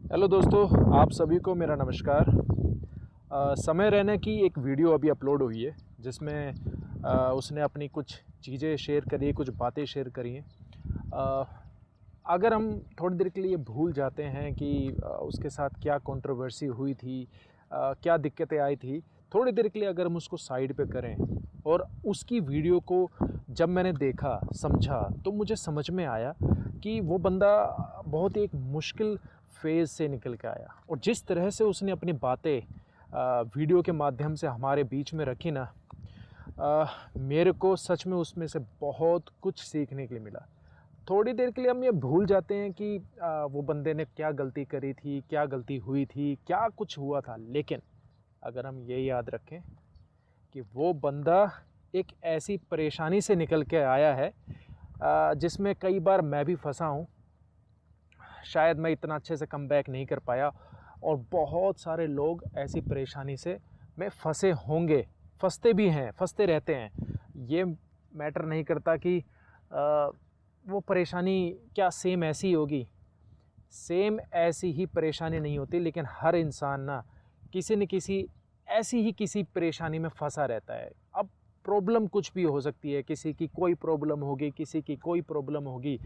Hello दोस्तों, आप सभी को मेरा नमस्कार। समय रैना की एक वीडियो अभी अपलोड हुई है जिसमें उसने अपनी कुछ चीज़ें शेयर करी है, कुछ बातें शेयर करी हैं। अ, अगर हम थोड़ी देर के लिए भूल जाते हैं कि उसके साथ क्या कंट्रोवर्सी हुई थी, क्या दिक्कतें आई थी, थोड़ी देर के लिए अगर हम उसको साइड पे करें और उसकी वीडियो को जब मैंने देखा, समझा, तो मुझे समझ में आया कि वो बंदा बहुत ही एक मुश्किल फ़ेज़ से निकल के आया और जिस तरह से उसने अपनी बातें वीडियो के माध्यम से हमारे बीच में रखी ना, मेरे को सच में उसमें से बहुत कुछ सीखने के लिए मिला। थोड़ी देर के लिए हम ये भूल जाते हैं कि वो बंदे ने क्या गलती करी थी, क्या गलती हुई थी, क्या कुछ हुआ था। लेकिन अगर हम ये याद रखें कि वो बंदा एक ऐसी परेशानी से निकल के आया है जिसमें कई बार मैं भी फँसा हूँ। शायद मैं इतना अच्छे से कमबैक नहीं कर पाया और बहुत सारे लोग ऐसी परेशानी से में फँसे होंगे, फँसते भी हैं, फँसते रहते हैं। ये मैटर नहीं करता कि वो परेशानी क्या सेम ऐसी होगी, सेम ऐसी ही परेशानी नहीं होती, लेकिन हर इंसान ना किसी न किसी ऐसी ही किसी परेशानी में फंसा रहता है। अब प्रॉब्लम कुछ भी हो सकती है, किसी की कोई प्रॉब्लम होगी, किसी की कोई प्रॉब्लम होगी,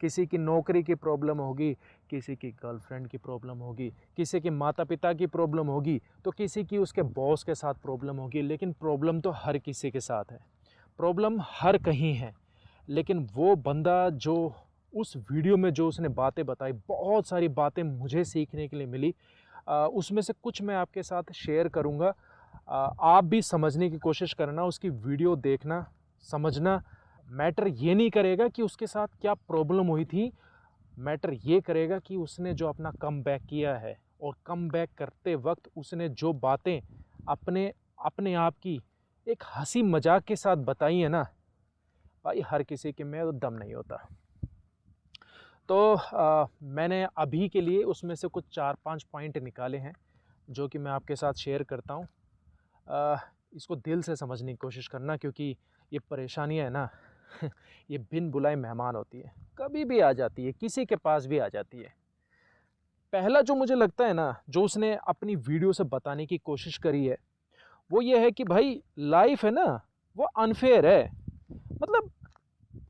किसी की नौकरी की प्रॉब्लम होगी, किसी की गर्लफ्रेंड की प्रॉब्लम होगी, किसी के माता पिता की प्रॉब्लम होगी, तो किसी की उसके बॉस के साथ प्रॉब्लम होगी। लेकिन प्रॉब्लम तो हर किसी के साथ है, प्रॉब्लम हर कहीं है। लेकिन वो बंदा जो उस वीडियो में जो उसने बातें बताई, बहुत सारी बातें मुझे सीखने के लिए मिली। उसमें से कुछ मैं आपके साथ शेयर करूँगा। आप भी समझने की कोशिश करना, उसकी वीडियो देखना, समझना। मैटर ये नहीं करेगा कि उसके साथ क्या प्रॉब्लम हुई थी, मैटर ये करेगा कि उसने जो अपना कमबैक किया है और कमबैक करते वक्त उसने जो बातें अपने अपने आप की एक हंसी मजाक के साथ बताई है ना, भाई हर किसी के में तो दम नहीं होता। तो मैंने अभी के लिए उसमें से कुछ 4-5 पॉइंट निकाले हैं जो कि मैं आपके साथ शेयर करता हूँ। इसको दिल से समझने की कोशिश करना, क्योंकि ये परेशानियाँ है ना ये बिन बुलाए मेहमान होती है, कभी भी आ जाती है, किसी के पास भी आ जाती है। पहला जो मुझे लगता है ना, जो उसने अपनी वीडियो से बताने की कोशिश करी है, वो ये है कि भाई लाइफ है ना, वो अनफेयर है। मतलब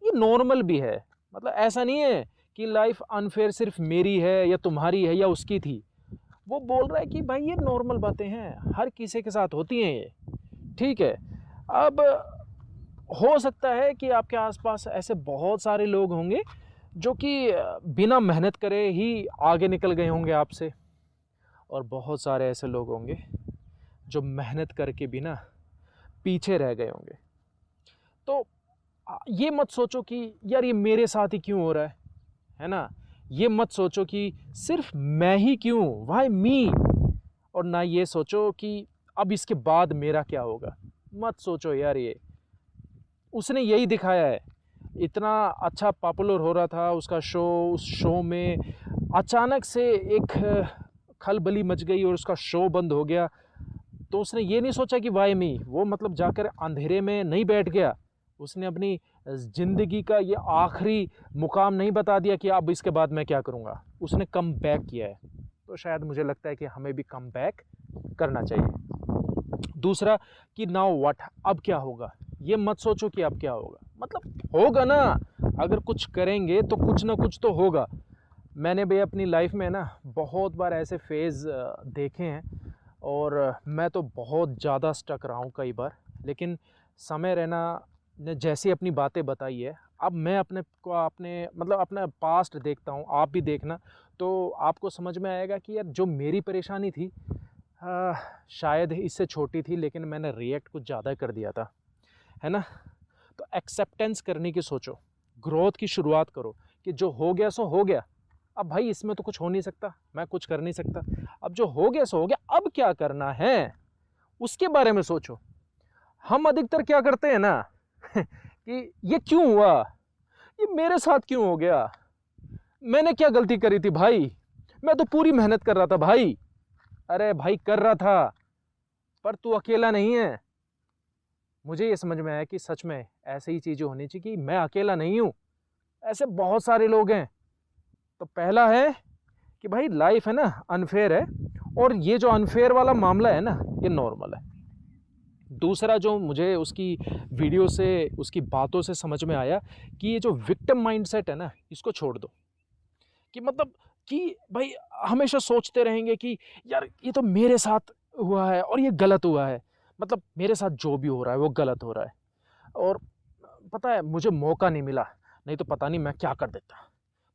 ये नॉर्मल भी है। मतलब ऐसा नहीं है कि लाइफ अनफेयर सिर्फ मेरी है या तुम्हारी है या उसकी थी। वो बोल रहा है कि भाई ये नॉर्मल बातें हैं, हर किसी के साथ होती हैं ये, ठीक है। अब हो सकता है कि आपके आसपास ऐसे बहुत सारे लोग होंगे जो कि बिना मेहनत करे ही आगे निकल गए होंगे आपसे, और बहुत सारे ऐसे लोग होंगे जो मेहनत करके भी ना पीछे रह गए होंगे। तो ये मत सोचो कि यार ये मेरे साथ ही क्यों हो रहा है ना। ये मत सोचो कि सिर्फ मैं ही क्यों, व्हाई मी। और ना ये सोचो कि अब इसके बाद मेरा क्या होगा, मत सोचो यार। ये उसने यही दिखाया है, इतना अच्छा पॉपुलर हो रहा था उसका शो, उस शो में अचानक से एक खलबली मच गई और उसका शो बंद हो गया। तो उसने ये नहीं सोचा कि वाई मी, वो मतलब जाकर अंधेरे में नहीं बैठ गया, उसने अपनी ज़िंदगी का ये आखिरी मुकाम नहीं बता दिया कि अब इसके बाद मैं क्या करूँगा। उसने कम बैक किया है। तो शायद मुझे लगता है कि हमें भी कम बैक करना चाहिए। दूसरा कि नाउ व्हाट, अब क्या होगा। ये मत सोचो कि अब क्या होगा, मतलब होगा ना। अगर कुछ करेंगे तो कुछ ना कुछ तो होगा। मैंने भी अपनी लाइफ में ना बहुत बार ऐसे फेज़ देखे हैं और मैं तो बहुत ज़्यादा स्टक रहा हूँ कई बार। लेकिन समय रैना ने जैसी अपनी बातें बताई है, अब मैं अपने को अपने मतलब अपना पास्ट देखता हूँ, आप भी देखना, तो आपको समझ में आएगा कि यार जो मेरी परेशानी थी शायद इससे छोटी थी, लेकिन मैंने रिएक्ट कुछ ज़्यादा कर दिया था, है ना। तो एक्सेप्टेंस करने की सोचो, ग्रोथ की शुरुआत करो कि जो हो गया सो हो गया। अब भाई इसमें तो कुछ हो नहीं सकता, मैं कुछ कर नहीं सकता। अब जो हो गया सो हो गया, अब क्या करना है उसके बारे में सोचो। हम अधिकतर क्या करते हैं ना कि ये क्यों हुआ, ये मेरे साथ क्यों हो गया, मैंने क्या गलती करी थी भाई, मैं तो पूरी मेहनत कर रहा था भाई। अरे भाई कर रहा था, पर तू अकेला नहीं है। मुझे ये समझ में आया कि सच में ऐसे ही चीज़ें होनी चाहिए कि मैं अकेला नहीं हूँ, ऐसे बहुत सारे लोग हैं। तो पहला है कि भाई लाइफ है ना अनफेयर है, और ये जो अनफेयर वाला मामला है ना ये नॉर्मल है। दूसरा जो मुझे उसकी वीडियो से, उसकी बातों से समझ में आया कि ये जो विक्टिम माइंडसेट है ना इसको छोड़ दो। कि मतलब कि भाई हमेशा सोचते रहेंगे कि यार ये तो मेरे साथ हुआ है और ये गलत हुआ है, मतलब मेरे साथ जो भी हो रहा है वो गलत हो रहा है, और पता है मुझे मौका नहीं मिला, नहीं तो पता नहीं मैं क्या कर देता,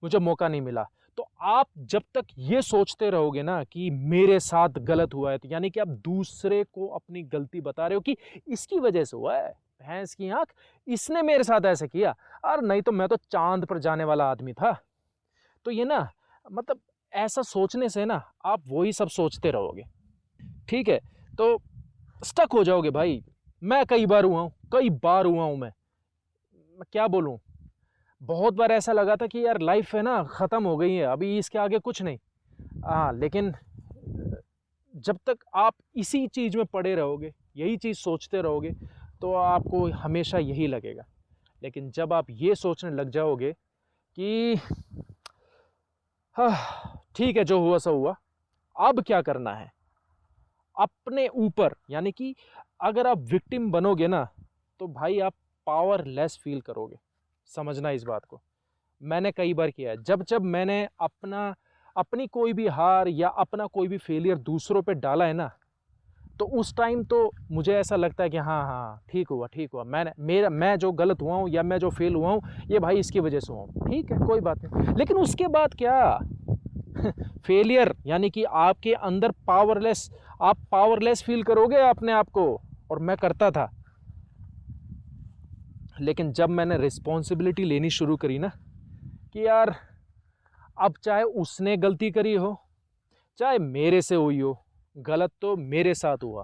मुझे मौका नहीं मिला। तो आप जब तक ये सोचते रहोगे ना कि मेरे साथ गलत हुआ है, तो यानी कि आप दूसरे को अपनी गलती बता रहे हो कि इसकी वजह से हुआ है, भैंस की आंख, इसने मेरे साथ ऐसे किया, और नहीं तो मैं तो चांद पर जाने वाला आदमी था। तो ये ना मतलब ऐसा सोचने से ना आप वही सब सोचते रहोगे, ठीक है, तो स्टक हो जाओगे भाई। मैं कई बार हुआ हूँ, कई बार हुआ हूँ मैं क्या बोलूँ। बहुत बार ऐसा लगा था कि यार लाइफ है ना ख़त्म हो गई है, अभी इसके आगे कुछ नहीं। हाँ, लेकिन जब तक आप इसी चीज़ में पड़े रहोगे, यही चीज़ सोचते रहोगे, तो आपको हमेशा यही लगेगा। लेकिन जब आप ये सोचने लग जाओगे कि हाँ ठीक है, जो हुआ सो हुआ, अब क्या करना है अपने ऊपर, यानी कि अगर आप विक्टिम बनोगे ना तो भाई आप पावरलेस फील करोगे। समझना इस बात को, मैंने कई बार किया है। जब जब मैंने अपनी कोई भी हार या अपना कोई भी फेलियर दूसरों पे डाला है ना, तो उस टाइम तो मुझे ऐसा लगता है कि हाँ हाँ ठीक हुआ, मैं जो गलत हुआ हूँ या मैं जो फेल हुआ हूँ ये भाई इसकी वजह से हुआ हूँ, ठीक है कोई बात नहीं। लेकिन उसके बाद क्या फेलियर, यानी कि आपके अंदर आप पावरलेस फील करोगे अपने आप को, और मैं करता था। लेकिन जब मैंने रिस्पॉन्सिबिलिटी लेनी शुरू करी ना कि यार अब चाहे उसने गलती करी हो चाहे मेरे से हुई हो, गलत तो मेरे साथ हुआ,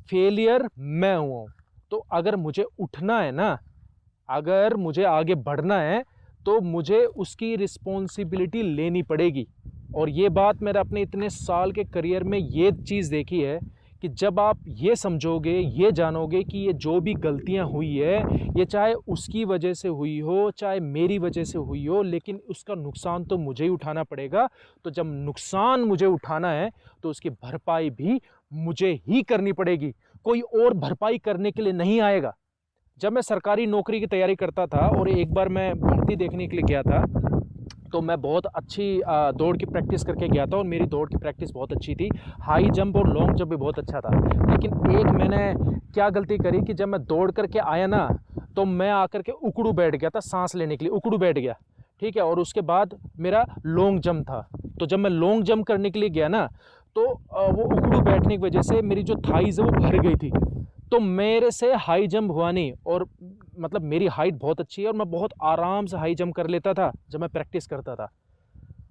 फेलियर मैं हुआ हूँ, तो अगर मुझे उठना है ना, अगर मुझे आगे बढ़ना है तो मुझे उसकी रिस्पॉन्सिबिलिटी लेनी पड़ेगी। और ये बात मैंने अपने इतने साल के करियर में ये चीज़ देखी है कि जब आप ये समझोगे, ये जानोगे कि ये जो भी गलतियां हुई है ये चाहे उसकी वजह से हुई हो चाहे मेरी वजह से हुई हो, लेकिन उसका नुकसान तो मुझे ही उठाना पड़ेगा। तो जब नुकसान मुझे उठाना है तो उसकी भरपाई भी मुझे ही करनी पड़ेगी, कोई और भरपाई करने के लिए नहीं आएगा। जब मैं सरकारी नौकरी की तैयारी करता था और एक बार मैं भर्ती देखने के लिए गया था, तो मैं बहुत अच्छी दौड़ की प्रैक्टिस करके गया था और मेरी दौड़ की प्रैक्टिस बहुत अच्छी थी, हाई जंप और लॉन्ग जंप भी बहुत अच्छा था। लेकिन एक मैंने क्या गलती करी कि जब मैं दौड़ करके आया ना तो मैं आकर के उकड़ू बैठ गया था, सांस लेने के लिए उकड़ू बैठ गया, ठीक है। और उसके बाद मेरा लॉन्ग जंप था, तो जब मैं लॉन्ग जंप करने के लिए गया ना तो वो उकड़ू बैठने की वजह से मेरी जो थाइज़ है वो भर गई थी, तो मेरे से हाई जंप हुआ नहीं। और मतलब मेरी हाइट बहुत अच्छी है और मैं बहुत आराम से हाई जंप कर लेता था जब मैं प्रैक्टिस करता था,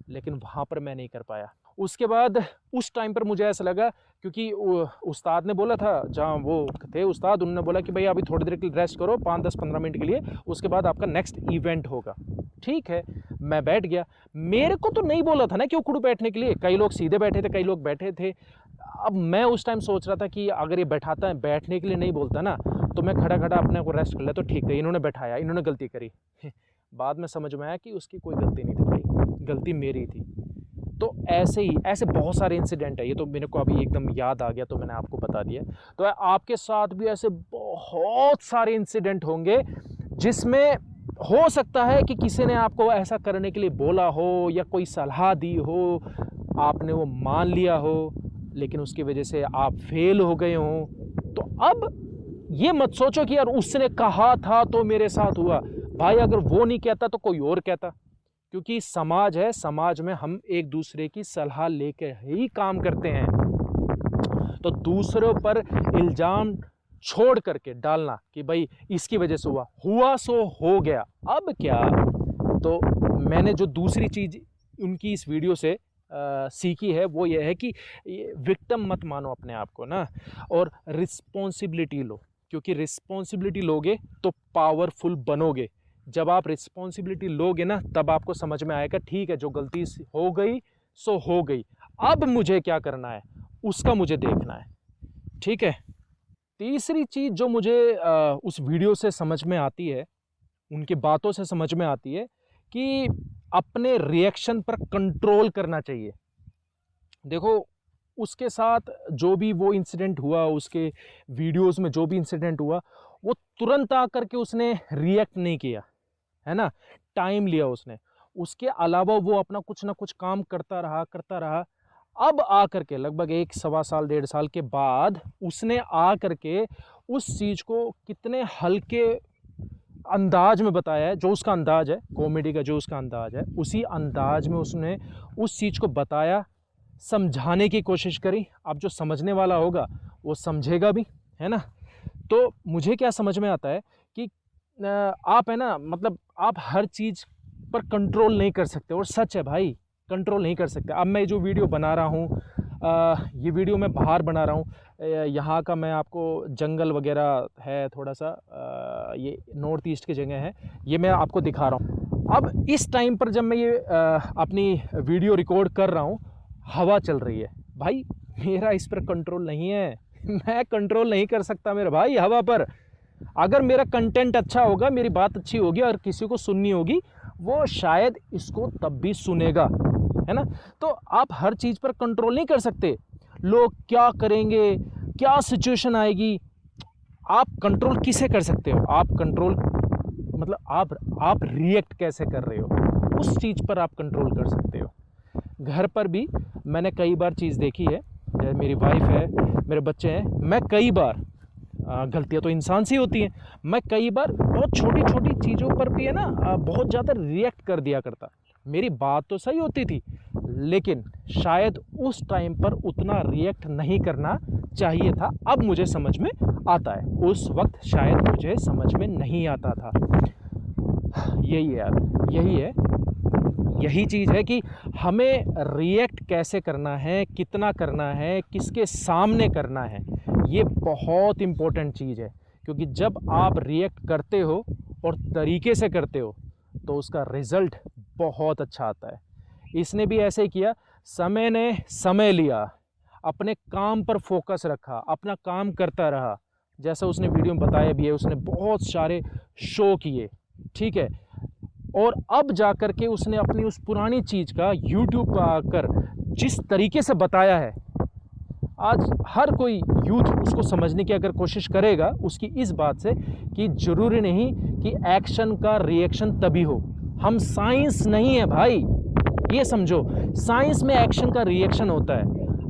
लेकिन वहाँ पर मैं नहीं कर पाया। उसके बाद उस टाइम पर मुझे ऐसा लगा, क्योंकि उस्ताद ने बोला था, जहाँ वो थे उस्ताद, उन्होंने बोला कि भाई अभी थोड़ी देर के लिए रेस्ट करो 5-10-15 मिनट के लिए, उसके बाद आपका नेक्स्ट इवेंट होगा। ठीक है, मैं बैठ गया। मेरे को तो नहीं बोला था ना कि उकड़ू बैठने के लिए, कई लोग सीधे बैठे थे, कई लोग बैठे थे। अब मैं उस टाइम सोच रहा था कि अगर ये बैठाता है, बैठने के लिए नहीं बोलता ना, तो मैं खड़ा खड़ा अपने को रेस्ट कर ले तो ठीक है। इन्होंने बैठाया, इन्होंने गलती करी। बाद में समझ में आया कि उसकी कोई गलती नहीं थी भाई, गलती मेरी थी। तो ऐसे बहुत सारे इंसिडेंट है, ये तो मेरे को अभी एकदम याद आ गया तो मैंने आपको बता दिया। तो आपके साथ भी ऐसे बहुत सारे इंसिडेंट होंगे जिसमें हो सकता है कि किसी ने आपको ऐसा करने के लिए बोला हो या कोई सलाह दी हो, आपने वो मान लिया हो, लेकिन उसकी वजह से आप फेल हो गए हो। तो अब ये मत सोचो कि यार उसने कहा था तो मेरे साथ हुआ। भाई अगर वो नहीं कहता तो कोई और कहता, क्योंकि समाज है, समाज में हम एक दूसरे की सलाह लेकर ही काम करते हैं। तो दूसरों पर इल्जाम छोड़ करके डालना कि भाई इसकी वजह से हुआ सो हो गया, अब क्या। तो मैंने जो दूसरी चीज़ उनकी इस वीडियो से सीखी है वो ये है कि विक्टिम मत मानो अपने आप को ना, और रिस्पॉन्सिबिलिटी लो, क्योंकि रिस्पॉन्सिबिलिटी लोगे तो पावरफुल बनोगे। जब आप रिस्पॉन्सिबिलिटी लोगे ना तब आपको समझ में आएगा ठीक है, जो गलती हो गई सो हो गई, अब मुझे क्या करना है उसका मुझे देखना है। ठीक है, तीसरी चीज़ जो मुझे उस वीडियो से समझ में आती है, उनकी बातों से समझ में आती है कि अपने रिएक्शन पर कंट्रोल करना चाहिए। देखो, उसके साथ जो भी वो इंसिडेंट हुआ, उसके वीडियोस में जो भी इंसिडेंट हुआ, वो तुरंत आकर के उसने रिएक्ट नहीं किया, है ना, टाइम लिया उसने। उसके अलावा वो अपना कुछ ना कुछ काम करता रहा। अब आकर के लगभग 1 सवा साल 1.5 साल के बाद उसने आकर के उस चीज़ को कितने हल्के अंदाज में बताया है, जो उसका अंदाज है कॉमेडी का, जो उसका अंदाज है, उसी अंदाज में उसने उस चीज़ को बताया, समझाने की कोशिश करी। अब जो समझने वाला होगा वो समझेगा भी, है ना। तो मुझे क्या समझ में आता है कि आप, है ना, मतलब आप हर चीज़ पर कंट्रोल नहीं कर सकते, और सच है भाई, कंट्रोल नहीं कर सकते। अब मैं जो वीडियो बना रहा हूँ, ये वीडियो मैं बाहर बना रहा हूँ, यहाँ का मैं आपको जंगल वगैरह है थोड़ा सा, ये नॉर्थ ईस्ट की जगह है, ये मैं आपको दिखा रहा हूँ। अब इस टाइम पर जब मैं ये अपनी वीडियो रिकॉर्ड कर रहा हूँ, हवा चल रही है भाई, मेरा इस पर कंट्रोल नहीं है। मैं कंट्रोल नहीं कर सकता मेरे भाई हवा पर। अगर मेरा कंटेंट अच्छा होगा, मेरी बात अच्छी होगी और किसी को सुननी होगी, वो शायद इसको तब भी सुनेगा, है ना। तो आप हर चीज़ पर कंट्रोल नहीं कर सकते। लोग क्या करेंगे, क्या सिचुएशन आएगी, आप कंट्रोल किसे कर सकते हो? आप कंट्रोल मतलब आप रिएक्ट कैसे कर रहे हो, उस चीज़ पर आप कंट्रोल कर सकते हो। घर पर भी मैंने कई बार चीज़ देखी है, जैसे मेरी वाइफ है, मेरे बच्चे हैं, मैं कई बार, गलतियाँ तो इंसान से होती हैं, मैं कई बार बहुत छोटी छोटी चीज़ों पर भी, है ना, बहुत ज़्यादा रिएक्ट कर दिया करता। मेरी बात तो सही होती थी, लेकिन शायद उस टाइम पर उतना रिएक्ट नहीं करना चाहिए था। अब मुझे समझ में आता है, उस वक्त शायद मुझे समझ में नहीं आता था। यही है यार, यही चीज़ है कि हमें रिएक्ट कैसे करना है, कितना करना है, किसके सामने करना है, ये बहुत इम्पोर्टेंट चीज़ है। क्योंकि जब आप रिएक्ट करते हो और तरीके से करते हो तो उसका रिज़ल्ट बहुत अच्छा आता है। इसने भी ऐसे ही किया, समय ने समय लिया, अपने काम पर फोकस रखा, अपना काम करता रहा। जैसा उसने वीडियो में बताया भी है, उसने बहुत सारे शो किए, ठीक है। और अब जा कर के उसने अपनी उस पुरानी चीज़ का यूट्यूब पर आकर जिस तरीके से बताया है, आज हर कोई यूथ उसको समझने की अगर कोशिश करेगा, उसकी इस बात से कि ज़रूरी नहीं कि एक्शन का रिएक्शन तभी हो। हम साइंस नहीं है भाई, ये समझो, साइंस में एक्शन का रिएक्शन होता है,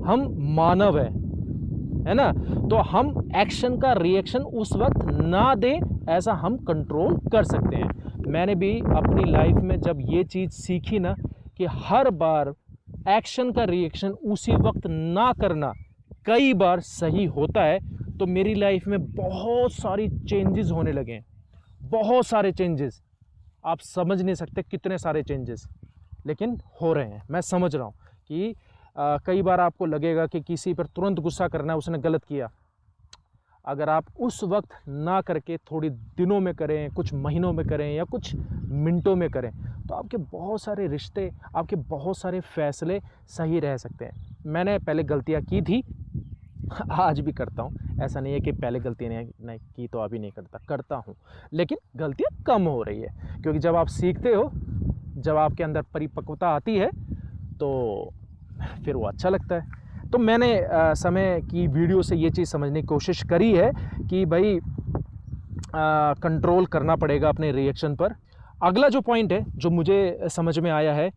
हम मानव है ना। तो हम एक्शन का रिएक्शन उस वक्त ना दें, ऐसा हम कंट्रोल कर सकते हैं। मैंने भी अपनी लाइफ में जब ये चीज़ सीखी ना, कि हर बार एक्शन का रिएक्शन उसी वक्त ना करना कई बार सही होता है, तो मेरी लाइफ में बहुत सारी चेंजेस होने लगे हैं, बहुत सारे चेंजेस। आप समझ नहीं सकते कितने सारे चेंजेस, लेकिन हो रहे हैं। मैं समझ रहा हूँ कि कई बार आपको लगेगा कि किसी पर तुरंत गुस्सा करना है, उसने गलत किया। अगर आप उस वक्त ना करके थोड़ी दिनों में करें, कुछ महीनों में करें या कुछ मिनटों में करें, तो आपके बहुत सारे रिश्ते, आपके बहुत सारे फैसले सही रह सकते हैं। मैंने पहले गलतियाँ की थी, आज भी करता हूँ। ऐसा नहीं है कि पहले गलतियाँ नहीं की तो अभी नहीं करता हूँ, लेकिन गलतियाँ कम हो रही है। क्योंकि जब आप सीखते हो, जब आपके अंदर परिपक्वता आती है, तो फिर वो अच्छा लगता है। तो मैंने समय की वीडियो से ये चीज़ समझने की कोशिश करी है कि भाई कंट्रोल करना पड़ेगा अपने रिएक्शन पर। अगला जो पॉइंट है जो मुझे समझ में आया है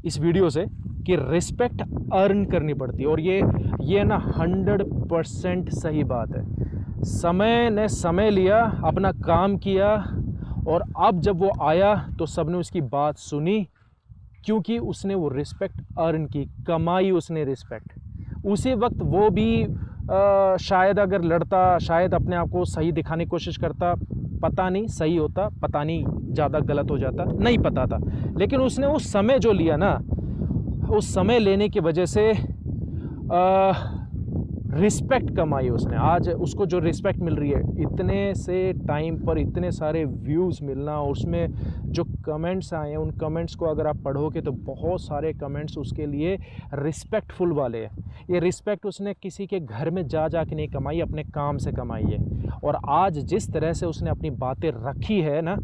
इस वीडियो से, कि रिस्पेक्ट अर्न करनी पड़ती है। और ये ना 100% सही बात है। समय ने समय लिया, अपना काम किया, और अब जब वो आया तो सबने उसकी बात सुनी, क्योंकि उसने वो रिस्पेक्ट अर्न की, कमाई उसने रिस्पेक्ट। उसी वक्त वो भी शायद अगर लड़ता, शायद अपने आप को सही दिखाने की कोशिश करता, पता नहीं सही होता, पता नहीं ज़्यादा गलत हो जाता, नहीं पता था। लेकिन उसने उस समय जो लिया ना, उस समय लेने की वजह से रिस्पेक्ट कमाई उसने। आज उसको जो रिस्पेक्ट मिल रही है, इतने से टाइम पर इतने सारे व्यूज़ मिलना, और उसमें जो कमेंट्स आए हैं, उन कमेंट्स को अगर आप पढ़ोगे तो बहुत सारे कमेंट्स उसके लिए रिस्पेक्टफुल वाले हैं। ये रिस्पेक्ट उसने किसी के घर में जा के नहीं कमाई, अपने काम से कमाई है। और आज जिस तरह से उसने अपनी बातें रखी है ना,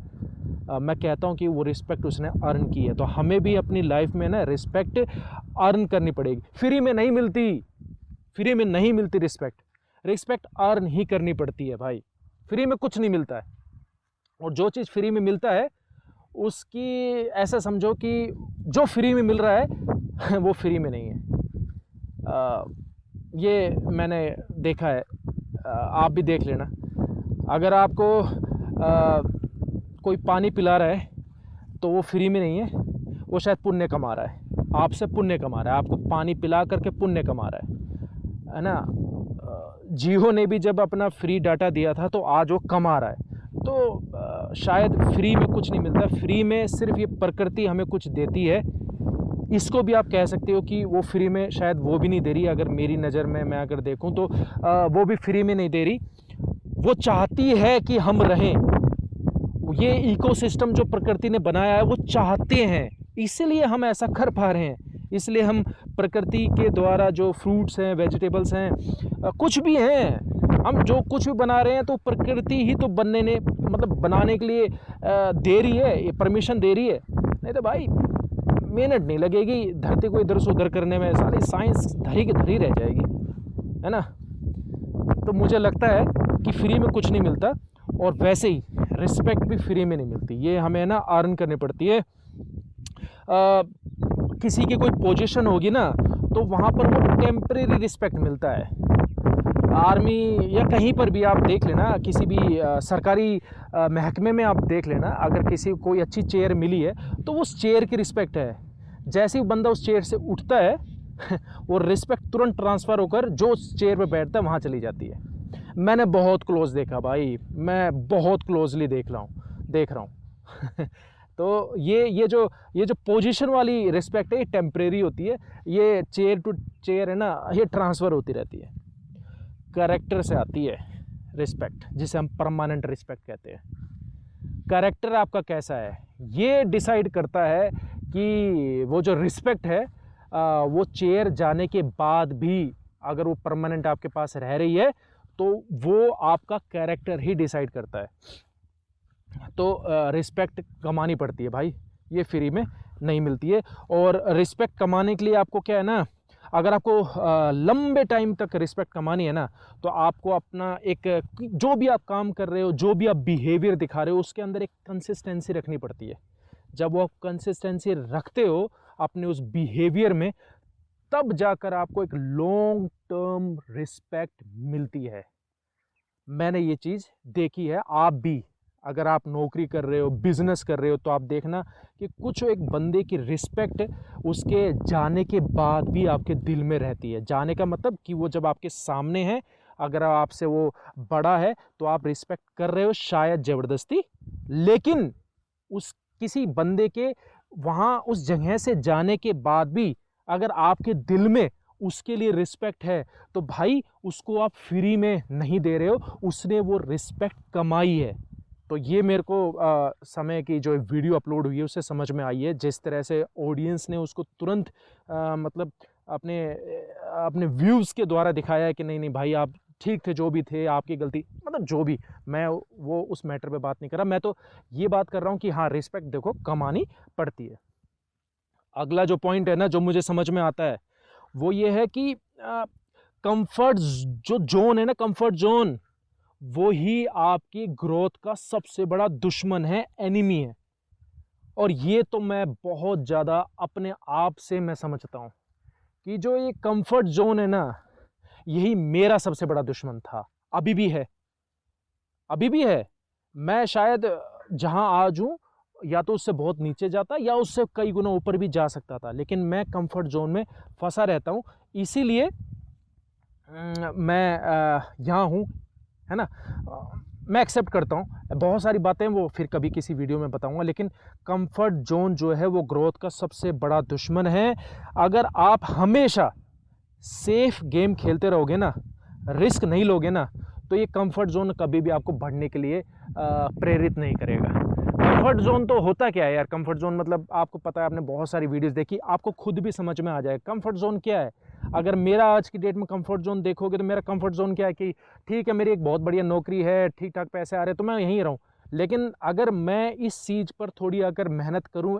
मैं कहता हूँ कि वो रिस्पेक्ट उसने अर्न की है। तो हमें भी अपनी लाइफ में ना रिस्पेक्ट अर्न करनी पड़ेगी, फ्री में नहीं मिलती, फ्री में नहीं मिलती रिस्पेक्ट, रिस्पेक्ट अर्न ही करनी पड़ती है भाई, फ्री में कुछ नहीं मिलता है। और जो चीज़ फ्री में मिलता है उसकी ऐसा समझो कि जो फ्री में मिल रहा है वो फ्री में नहीं है। ये मैंने देखा है, आप भी देख लेना। अगर आपको कोई पानी पिला रहा है तो वो फ्री में नहीं है, वो शायद पुण्य कमा रहा है, आपसे पुण्य कमा रहा है, आपको पानी पिला करके पुण्य कमा रहा है ना। जियो ने भी जब अपना फ्री डाटा दिया था तो आज वो कमा रहा है। तो शायद फ्री में कुछ नहीं मिलता, फ्री में सिर्फ ये प्रकृति हमें कुछ देती है। इसको भी आप कह सकते हो कि वो फ्री में शायद वो भी नहीं दे रही। अगर मेरी नज़र में मैं अगर देखूं तो वो भी फ्री में नहीं दे रही, वो चाहती है कि हम रहें। ये इकोसिस्टम जो प्रकृति ने बनाया है वो चाहते हैं, इसलिए हम ऐसा कर पा रहे हैं। इसलिए हम प्रकृति के द्वारा जो फ्रूट्स हैं, वेजिटेबल्स हैं, कुछ भी हैं, हम जो कुछ भी बना रहे हैं तो प्रकृति ही तो बनाने के लिए दे रही है, ये परमिशन दे रही है। नहीं तो भाई मेहनत नहीं लगेगी धरती को इधर से उधर करने में, सारी साइंस धरी की धरी रह जाएगी, है ना। तो मुझे लगता है कि फ्री में कुछ नहीं मिलता, और वैसे ही रिस्पेक्ट भी फ्री में नहीं मिलती, ये हमें ना अर्न करनी पड़ती है। किसी की कोई पोजीशन होगी ना तो वहाँ पर वो टेम्परेरी रिस्पेक्ट मिलता है। आर्मी या कहीं पर भी आप देख लेना, किसी भी सरकारी महकमे में आप देख लेना, अगर किसी को कोई अच्छी चेयर मिली है तो उस चेयर की रिस्पेक्ट है। जैसे ही बंदा उस चेयर से उठता है वो रिस्पेक्ट तुरंत ट्रांसफ़र होकर जो उस चेयर पे बैठता है वहाँ चली जाती है। मैंने बहुत क्लोज देखा भाई, मैं बहुत क्लोजली देख रहा हूँ तो ये जो पोजीशन वाली रिस्पेक्ट है ये टेम्परेरी होती है, ये चेयर टू चेयर है ना, ये ट्रांसफ़र होती रहती है। कैरेक्टर से आती है रिस्पेक्ट, जिसे हम परमानेंट रिस्पेक्ट कहते हैं। कैरेक्टर आपका कैसा है ये डिसाइड करता है कि वो जो रिस्पेक्ट है वो चेयर जाने के बाद भी अगर वो परमानेंट आपके पास रह रही है तो वो आपका कैरेक्टर ही डिसाइड करता है। तो रिस्पेक्ट कमानी पड़ती है भाई, ये फ्री में नहीं मिलती है। और रिस्पेक्ट कमाने के लिए आपको क्या है ना, अगर आपको लंबे टाइम तक रिस्पेक्ट कमानी है ना तो आपको अपना एक जो भी आप काम कर रहे हो, जो भी आप बिहेवियर दिखा रहे हो, उसके अंदर एक कंसिस्टेंसी रखनी पड़ती है। जब वो आप कंसिस्टेंसी रखते हो अपने उस बिहेवियर में, तब जाकर आपको एक लॉन्ग टर्म रिस्पेक्ट मिलती है। मैंने ये चीज़ देखी है। आप भी अगर आप नौकरी कर रहे हो, बिजनेस कर रहे हो, तो आप देखना कि कुछ एक बंदे की रिस्पेक्ट उसके जाने के बाद भी आपके दिल में रहती है। जाने का मतलब कि वो जब आपके सामने है, अगर आपसे वो बड़ा है तो आप रिस्पेक्ट कर रहे हो शायद ज़बरदस्ती, लेकिन उस किसी बंदे के वहाँ उस जगह से जाने के बाद भी अगर आपके दिल में उसके लिए रिस्पेक्ट है तो भाई उसको आप फ्री में नहीं दे रहे हो, उसने वो रिस्पेक्ट कमाई है। तो ये मेरे को समय की जो वीडियो अपलोड हुई है उससे समझ में आई है। जिस तरह से ऑडियंस ने उसको तुरंत मतलब अपने व्यूज़ के द्वारा दिखाया है कि नहीं नहीं भाई आप ठीक थे, जो भी थे आपकी गलती, मतलब जो भी, मैं वो उस मैटर पे बात नहीं कर रहा। मैं तो ये बात कर रहा हूँ कि हाँ रिस्पेक्ट देखो कमानी पड़ती है। अगला जो पॉइंट है ना जो मुझे समझ में आता है वो ये है कि कंफर्ट जो जोन है ना, कंफर्ट जोन वो ही आपकी ग्रोथ का सबसे बड़ा दुश्मन है, एनिमी है। और ये तो मैं बहुत ज़्यादा अपने आप से मैं समझता हूँ कि जो ये कंफर्ट जोन है ना यही मेरा सबसे बड़ा दुश्मन था, अभी भी है, अभी भी है। मैं शायद जहाँ आज हूँ या तो उससे बहुत नीचे जाता या उससे कई गुना ऊपर भी जा सकता था, लेकिन मैं कंफर्ट जोन में फंसा रहता हूँ। इसीलिए मैं यहाँ हूँ, है ना। मैं एक्सेप्ट करता हूँ बहुत सारी बातें, वो फिर कभी किसी वीडियो में बताऊँगा, लेकिन कंफर्ट जोन जो है वो ग्रोथ का सबसे बड़ा दुश्मन है। अगर आप हमेशा सेफ गेम खेलते रहोगे ना, रिस्क नहीं लोगे ना, तो ये कंफर्ट जोन कभी भी आपको बढ़ने के लिए प्रेरित नहीं करेगा। कंफर्ट जोन तो होता क्या है यार, कंफर्ट जोन मतलब आपको पता है, आपने बहुत सारी वीडियोस देखी, आपको खुद भी समझ में आ जाएगा कंफर्ट जोन क्या है। अगर मेरा आज की डेट में कंफर्ट जोन देखोगे तो मेरा कंफर्ट जोन क्या है कि ठीक है मेरी एक बहुत बढ़िया नौकरी है, ठीक ठाक पैसे आ रहे हैं तो मैं यहीं रहूँ। लेकिन अगर मैं इस चीज़ पर थोड़ी अगर मेहनत करूं,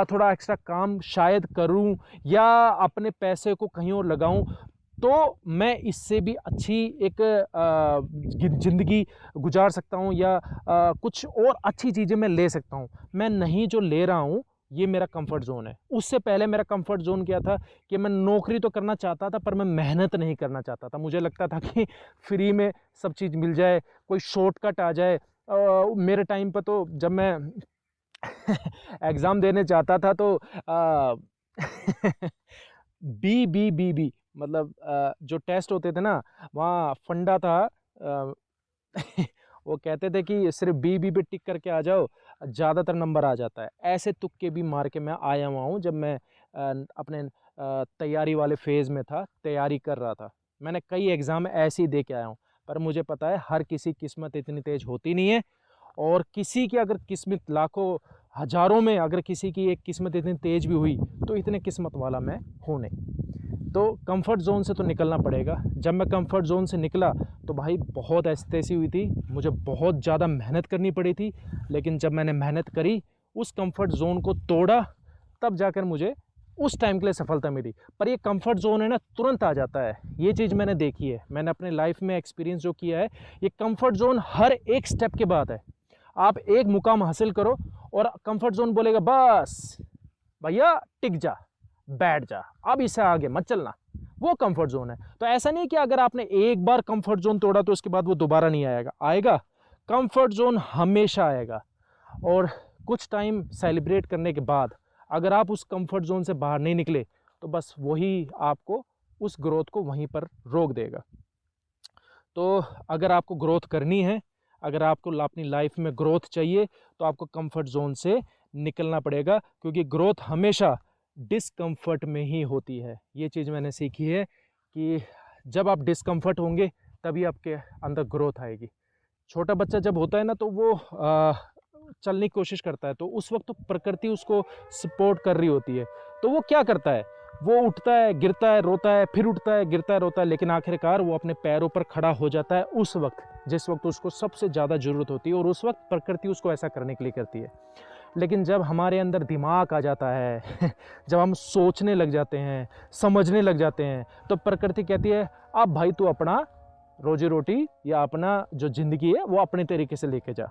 थोड़ा एक्स्ट्रा काम शायद करूं या अपने पैसे को कहीं और लगाऊं, तो मैं इससे भी अच्छी एक ज़िंदगी गुजार सकता हूं या कुछ और अच्छी चीज़ें मैं ले सकता हूं। मैं नहीं जो ले रहा हूं, ये मेरा कंफर्ट ज़ोन है। उससे पहले मेरा कंफर्ट ज़ोन क्या था कि मैं नौकरी तो करना चाहता था, पर मैं मेहनत नहीं करना चाहता था। मुझे लगता था कि फ्री में सब चीज़ मिल जाए, कोई शॉर्टकट आ जाए। मेरे टाइम पे तो जब मैं एग्ज़ाम देने जाता था तो बी मतलब जो टेस्ट होते थे ना, वहाँ फंडा था। वो कहते थे कि सिर्फ बी पे टिक करके आ जाओ, ज़्यादातर नंबर आ जाता है। ऐसे तुक्के भी मार के मैं आया हुआ हूँ जब मैं अपने तैयारी वाले फेज़ में था, तैयारी कर रहा था। मैंने कई एग्ज़ाम ऐसे ही दे के आया हूँ, पर मुझे पता है हर किसी की किस्मत इतनी तेज़ होती नहीं है, और किसी की अगर किस्मत लाखों हज़ारों में अगर किसी की एक किस्मत इतनी तेज़ भी हुई, तो इतने किस्मत वाला मैं हूँ नहीं। तो कंफर्ट ज़ोन से तो निकलना पड़ेगा। जब मैं कंफर्ट ज़ोन से निकला तो भाई बहुत ऐसी हुई थी, मुझे बहुत ज़्यादा मेहनत करनी पड़ी थी। लेकिन जब मैंने मेहनत करी, उस कंफर्ट ज़ोन को तोड़ा, तब जाकर मुझे उस टाइम के लिए सफलता मिली। पर ये कंफर्ट ज़ोन है ना, तुरंत आ जाता है। ये चीज़ मैंने देखी है, मैंने अपने लाइफ में एक्सपीरियंस जो किया है। ये कंफर्ट ज़ोन हर एक स्टेप के बाद है। आप एक मुकाम हासिल करो और कंफर्ट ज़ोन बोलेगा बस भैया टिक जा, बैठ जा, अब इससे आगे मत चलना। वो कंफर्ट जोन है। तो ऐसा नहीं कि अगर आपने एक बार कंफर्ट जोन तोड़ा तो उसके बाद वो दोबारा नहीं आएगा। कंफर्ट जोन हमेशा आएगा। और कुछ टाइम सेलिब्रेट करने के बाद अगर आप उस कंफर्ट जोन से बाहर नहीं निकले, तो बस वही आपको उस ग्रोथ को वहीं पर रोक देगा। तो अगर आपको ग्रोथ करनी है, अगर आपको अपनी लाइफ में ग्रोथ चाहिए, तो आपको कंफर्ट जोन से निकलना पड़ेगा, क्योंकि ग्रोथ हमेशा डिस्कम्फर्ट में ही होती है। ये चीज़ मैंने सीखी है कि जब आप डिस्कम्फर्ट होंगे तभी आपके अंदर ग्रोथ आएगी। छोटा बच्चा जब होता है ना, तो वो चलने की कोशिश करता है, तो उस वक्त तो प्रकृति उसको सपोर्ट कर रही होती है। तो वो क्या करता है, वो उठता है, गिरता है, रोता है, फिर उठता है, गिरता है, रोता है, लेकिन आखिरकार वो अपने पैरों पर खड़ा हो जाता है उस वक्त, जिस वक्त उसको सबसे ज़्यादा ज़रूरत होती है, और उस वक्त प्रकृति उसको ऐसा करने के लिए करती है। लेकिन जब हमारे अंदर दिमाग आ जाता है जब हम सोचने लग जाते हैं, समझने लग जाते हैं, तो प्रकृति कहती है अब भाई तू अपना रोजी रोटी या अपना जो ज़िंदगी है वो अपने तरीके से लेके जा।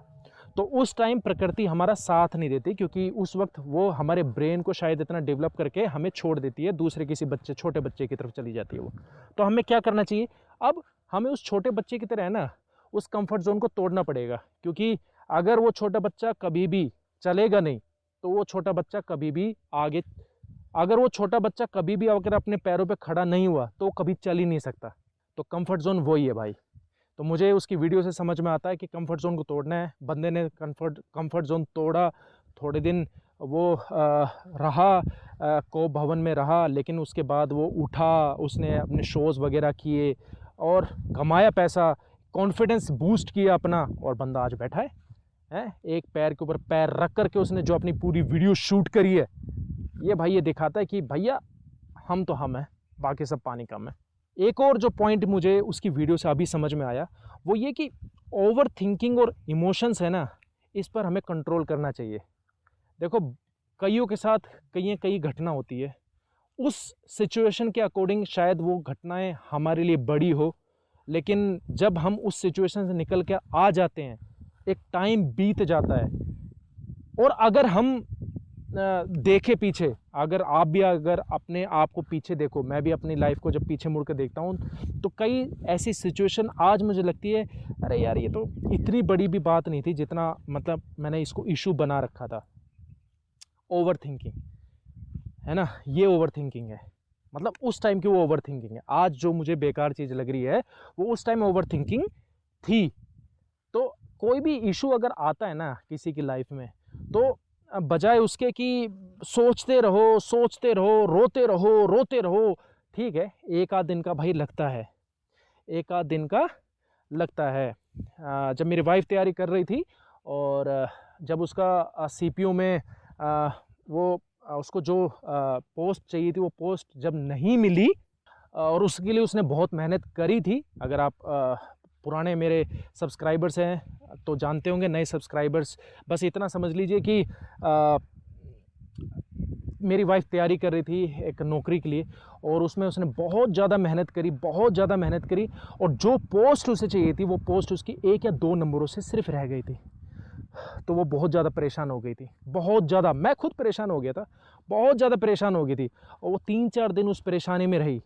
तो उस टाइम प्रकृति हमारा साथ नहीं देती, क्योंकि उस वक्त वो हमारे ब्रेन को शायद इतना डेवलप करके हमें छोड़ देती है, दूसरे किसी बच्चे, छोटे बच्चे की तरफ चली जाती है वो। तो हमें क्या करना चाहिए, अब हमें उस छोटे बच्चे की तरह है ना, उस कंफर्ट जोन को तोड़ना पड़ेगा। क्योंकि अगर वो छोटा बच्चा कभी भी चलेगा नहीं, तो वो छोटा बच्चा कभी भी आगे, अगर वो छोटा बच्चा कभी भी अगर अपने पैरों पे खड़ा नहीं हुआ, तो वो कभी चल ही नहीं सकता। तो कंफर्ट जोन वही है भाई। तो मुझे उसकी वीडियो से समझ में आता है कि कंफर्ट जोन को तोड़ना है। बंदे ने कंफर्ट जोन तोड़ा, थोड़े दिन वो रहा, कोप भवन में रहा, लेकिन उसके बाद वो उठा, उसने अपने शोज़ वगैरह किए और कमाया पैसा, कॉन्फिडेंस बूस्ट किया अपना, और बंदा आज बैठा है, एक पैर के ऊपर पैर रख करके उसने जो अपनी पूरी वीडियो शूट करी है, ये भाई ये दिखाता है कि भैया हम तो हम हैं, बाकी सब पानी कम है। एक और जो पॉइंट मुझे उसकी वीडियो से अभी समझ में आया, वो ये कि ओवर थिंकिंग और इमोशंस है ना, इस पर हमें कंट्रोल करना चाहिए। देखो, कईयों के साथ कई घटना होती है, उस सिचुएशन के अकॉर्डिंग शायद वो घटनाएं हमारे लिए बड़ी हो, लेकिन जब हम उस सिचुएशन से निकल के आ जाते हैं, एक टाइम बीत जाता है, और अगर हम देखे पीछे, अगर आप भी अगर अपने आप को पीछे देखो, मैं भी अपनी लाइफ को जब पीछे मुड़ कर देखता हूँ, तो कई ऐसी सिचुएशन आज मुझे लगती है अरे यार ये तो इतनी बड़ी भी बात नहीं थी जितना मतलब मैंने इसको इशू बना रखा था। ओवर थिंकिंग है ना, ये ओवर थिंकिंग है। मतलब उस टाइम की वो ओवर थिंकिंग है। आज जो मुझे बेकार चीज़ लग रही है वो उस टाइम ओवर थिंकिंग थी। तो कोई भी इशू अगर आता है ना किसी की लाइफ में, तो बजाय उसके कि सोचते रहो, रोते रहो, ठीक है, एक आध दिन का भाई लगता है, एक आध दिन का लगता है। जब मेरी वाइफ तैयारी कर रही थी और जब उसका सीपीयू में वो उसको जो पोस्ट चाहिए थी, वो पोस्ट जब नहीं मिली, और उसके लिए उसने बहुत मेहनत करी थी। अगर आप पुराने मेरे सब्सक्राइबर्स हैं तो जानते होंगे, नए सब्सक्राइबर्स बस इतना समझ लीजिए कि मेरी वाइफ तैयारी कर रही थी एक नौकरी के लिए और उसमें उसने बहुत ज़्यादा मेहनत करी, बहुत ज़्यादा मेहनत करी, और जो पोस्ट उसे चाहिए थी वो पोस्ट उसकी 1 या 2 नंबरों से सिर्फ रह गई थी। तो वो बहुत ज़्यादा परेशान हो गई थी, बहुत ज़्यादा। मैं खुद परेशान हो गया था, बहुत ज़्यादा परेशान हो गई थी, और वो 3-4 दिन उस परेशानी में रही।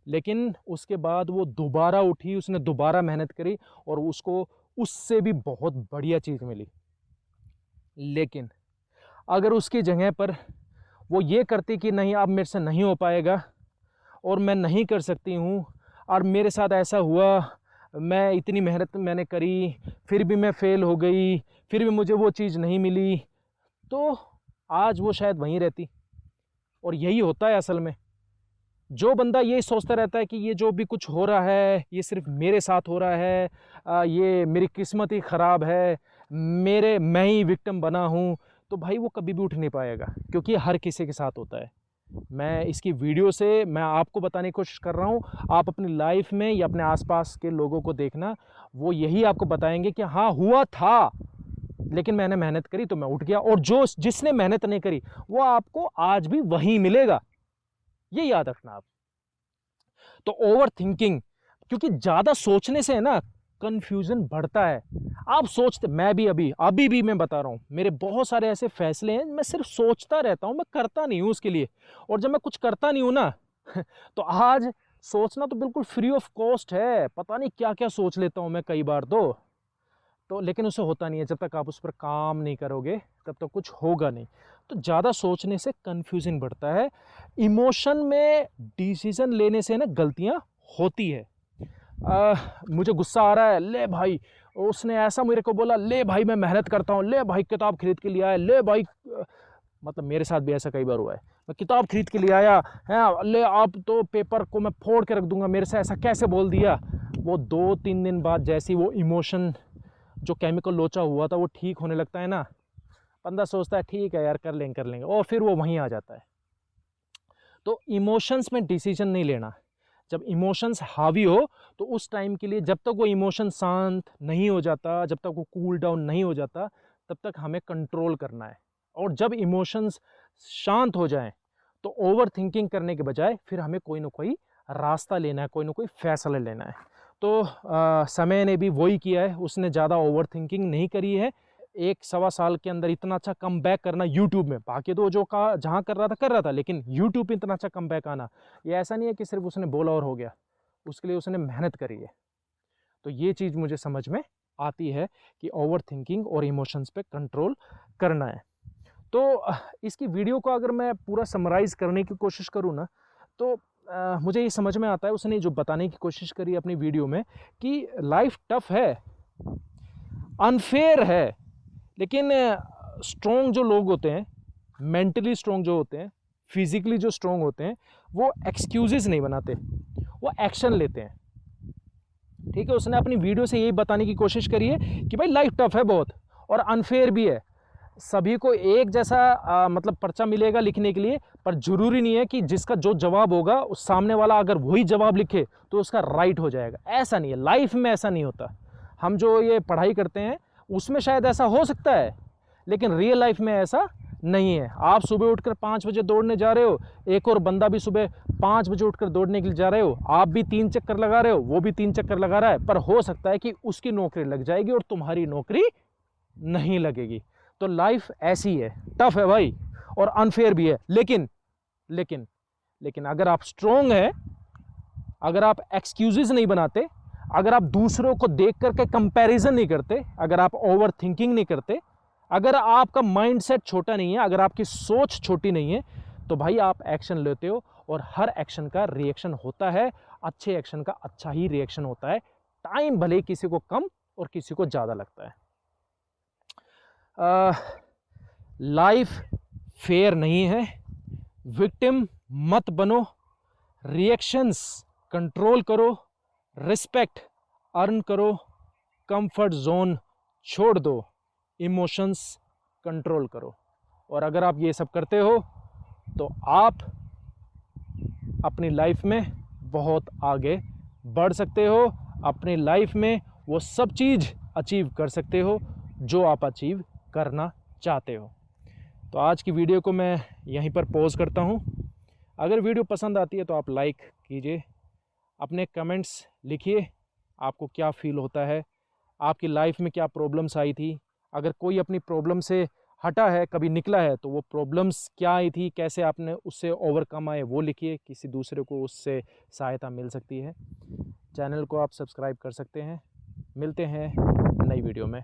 लेकिन उसके बाद वो दोबारा उठी, उसने दोबारा मेहनत करी और उसको उससे भी बहुत बढ़िया चीज़ मिली। लेकिन अगर उसकी जगह पर वो ये करती कि नहीं अब मेरे से नहीं हो पाएगा और मैं नहीं कर सकती हूँ, और मेरे साथ ऐसा हुआ, मैं इतनी मेहनत मैंने करी फिर भी मैं फ़ेल हो गई, फिर भी मुझे वो चीज़ नहीं मिली, तो आज वो शायद वहीं रहती। और यही होता है असल में। जो बंदा ये सोचता रहता है कि ये जो भी कुछ हो रहा है ये सिर्फ मेरे साथ हो रहा है, ये मेरी किस्मत ही ख़राब है, मैं ही विक्टिम बना हूँ, तो भाई वो कभी भी उठ नहीं पाएगा, क्योंकि हर किसी के साथ होता है। मैं इसकी वीडियो से मैं आपको बताने की कोशिश कर रहा हूँ, आप अपनी लाइफ में या अपने आसपास के लोगों को देखना, वो यही आपको बताएंगे कि हाँ हुआ था लेकिन मैंने मेहनत करी तो मैं उठ गया, और जिसने मेहनत नहीं करी वो आपको आज भी वहीं मिलेगा, ये याद रखना आप। तो ओवर थिंकिंग, क्योंकि ज़्यादा सोचने से है ना कन्फ्यूज़न बढ़ता है। आप सोचते, मैं भी अभी भी मैं बता रहा हूँ, मेरे बहुत सारे ऐसे फैसले हैं मैं सिर्फ सोचता रहता हूँ, मैं करता नहीं हूँ उसके लिए। और जब मैं कुछ करता नहीं हूँ ना तो आज सोचना तो बिल्कुल फ्री ऑफ कॉस्ट है, पता नहीं क्या क्या सोच लेता हूँ मैं कई बार तो लेकिन उससे होता नहीं है। जब तक आप उस पर काम नहीं करोगे तब तक कुछ होगा नहीं। तो ज़्यादा सोचने से कन्फ्यूज़न बढ़ता है। इमोशन में डिसीज़न लेने से ना गलतियाँ होती है। मुझे गुस्सा आ रहा है, ले भाई उसने ऐसा मेरे को बोला, ले भाई मैं मेहनत करता हूँ, ले भाई किताब खरीद के लिए आया, ले भाई मतलब मेरे साथ भी ऐसा कई बार हुआ है, मैं किताब खरीद के लिए आया है, ले आप तो पेपर को मैं फोड़ के रख दूंगा, मेरे से ऐसा कैसे बोल दिया। वो 2-3 दिन बाद जैसी वो इमोशन जो केमिकल लोचा हुआ था वो ठीक होने लगता है ना, बंदा सोचता है ठीक है यार कर लेंगे, और फिर वो वहीं आ जाता है। तो इमोशंस में डिसीजन नहीं लेना। जब इमोशंस हावी हो तो उस टाइम के लिए, जब तक वो इमोशन शांत नहीं हो जाता, जब तक वो कूल डाउन नहीं हो जाता, तब तक हमें कंट्रोल करना है। और जब इमोशंस शांत हो जाएं तो ओवर थिंकिंग करने के बजाय फिर हमें कोई ना कोई रास्ता लेना है, कोई ना कोई फैसला लेना है। तो समय ने भी वही किया है, उसने ज़्यादा ओवर थिंकिंग नहीं करी है। 1-1.25 साल के अंदर इतना अच्छा कम बैक करना यूट्यूब में, बाकी तो जो का जहाँ कर रहा था, लेकिन यूट्यूब पे इतना अच्छा कम बैक आना, ये ऐसा नहीं है कि सिर्फ उसने बोला और हो गया, उसके लिए उसने मेहनत करी है। तो ये चीज़ मुझे समझ में आती है कि ओवर थिंकिंग और इमोशंस पे कंट्रोल करना है। तो इसकी वीडियो को अगर मैं पूरा समराइज़ करने की कोशिश करूँ ना, तो मुझे ये समझ में आता है उसने जो बताने की कोशिश करी अपनी वीडियो में कि लाइफ टफ है, अनफेयर है, लेकिन स्ट्रॉन्ग जो लोग होते हैं, मेंटली स्ट्रॉन्ग जो होते हैं, फिजिकली जो स्ट्रॉन्ग होते हैं, वो एक्सक्यूजेस नहीं बनाते, वो एक्शन लेते हैं। ठीक है, उसने अपनी वीडियो से यही बताने की कोशिश करी है कि भाई लाइफ टफ है बहुत और अनफेयर भी है। सभी को एक जैसा मतलब पर्चा मिलेगा लिखने के लिए, पर जरूरी नहीं है कि जिसका जो जवाब होगा उस सामने वाला अगर वही जवाब लिखे तो उसका राइट हो जाएगा। ऐसा नहीं है, लाइफ में ऐसा नहीं होता। हम जो ये पढ़ाई करते हैं उसमें शायद ऐसा हो सकता है, लेकिन रियल लाइफ में ऐसा नहीं है। आप सुबह उठकर 5 बजे दौड़ने जा रहे हो, एक और बंदा भी सुबह 5 बजे उठकर दौड़ने के लिए जा रहे हो, आप भी 3 चक्कर लगा रहे हो, वो भी 3 चक्कर लगा रहा है, पर हो सकता है कि उसकी नौकरी लग जाएगी और तुम्हारी नौकरी नहीं लगेगी। तो लाइफ ऐसी है, टफ है भाई और अनफेयर भी है। लेकिन अगर आप स्ट्रोंग है, अगर आप एक्सक्यूजेस नहीं बनाते, अगर आप दूसरों को देख करके कंपैरिजन नहीं करते, अगर आप ओवर थिंकिंग नहीं करते, अगर आपका माइंडसेट छोटा नहीं है, अगर आपकी सोच छोटी नहीं है, तो भाई आप एक्शन लेते हो और हर एक्शन का रिएक्शन होता है। अच्छे एक्शन का अच्छा ही रिएक्शन होता है। टाइम भले किसी को कम और किसी को ज़्यादा लगता है। लाइफ फेयर नहीं है, विक्टिम मत बनो, रिएक्शंस कंट्रोल करो, रिस्पेक्ट अर्न करो, कंफर्ट जोन छोड़ दो, इमोशंस कंट्रोल करो। और अगर आप ये सब करते हो तो आप अपनी लाइफ में बहुत आगे बढ़ सकते हो। अपने लाइफ में वो सब चीज़ अचीव कर सकते हो जो आप अचीव करना चाहते हो। तो आज की वीडियो को मैं यहीं पर पॉज करता हूँ। अगर वीडियो पसंद आती है तो आप लाइक कीजिए, अपने कमेंट्स लिखिए, आपको क्या फ़ील होता है, आपकी लाइफ में क्या प्रॉब्लम्स आई थी। अगर कोई अपनी प्रॉब्लम से हटा है, कभी निकला है, तो वो प्रॉब्लम्स क्या आई थी, कैसे आपने उससे ओवरकम आए, वो लिखिए। किसी दूसरे को उससे सहायता मिल सकती है। चैनल को आप सब्सक्राइब कर सकते हैं। मिलते हैं नई वीडियो में।